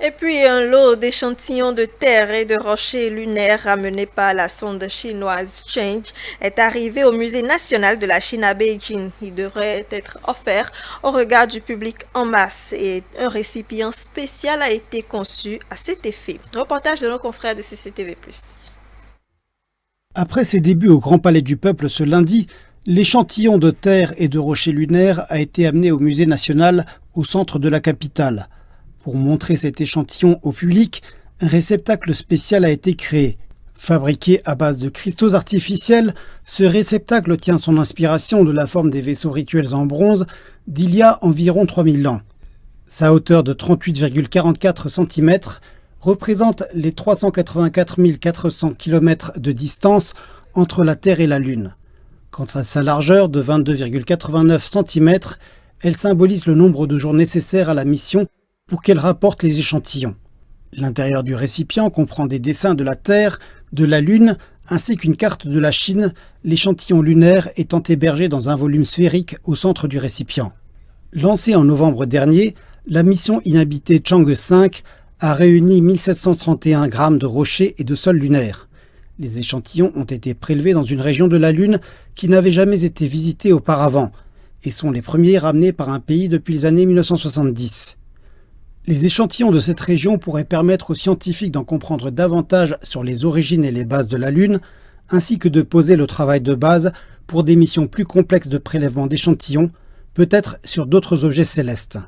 Et puis un lot d'échantillons de terre et de rochers lunaires ramenés par la sonde chinoise Change est arrivé au Musée national de la Chine à Beijing. Il devrait être offert au regard du public en masse et un récipient spécial a été conçu à cet effet. Reportage de nos confrères de CCTV+. Après ses débuts au Grand Palais du Peuple ce lundi, l'échantillon de terre et de rochers lunaires a été amené au Musée national au centre de la capitale. Pour montrer cet échantillon au public, un réceptacle spécial a été créé. Fabriqué à base de cristaux artificiels, ce réceptacle tient son inspiration de la forme des vaisseaux rituels en bronze d'il y a environ 3000 ans. Sa hauteur de 38,44 cm représente les 384 400 km de distance entre la Terre et la Lune. Quant à sa largeur de 22,89 cm, elle symbolise le nombre de jours nécessaires à la mission pour qu'elle rapporte les échantillons. L'intérieur du récipient comprend des dessins de la Terre, de la Lune, ainsi qu'une carte de la Chine, l'échantillon lunaire étant hébergé dans un volume sphérique au centre du récipient. Lancée en novembre dernier, la mission inhabitée Chang'e 5 a réuni 1731 grammes de rochers et de sol lunaire. Les échantillons ont été prélevés dans une région de la Lune qui n'avait jamais été visitée auparavant et sont les premiers ramenés par un pays depuis les années 1970. Les échantillons de cette région pourraient permettre aux scientifiques d'en comprendre davantage sur les origines et les bases de la Lune, ainsi que de poser le travail de base pour des missions plus complexes de prélèvement d'échantillons, peut-être sur d'autres objets célestes.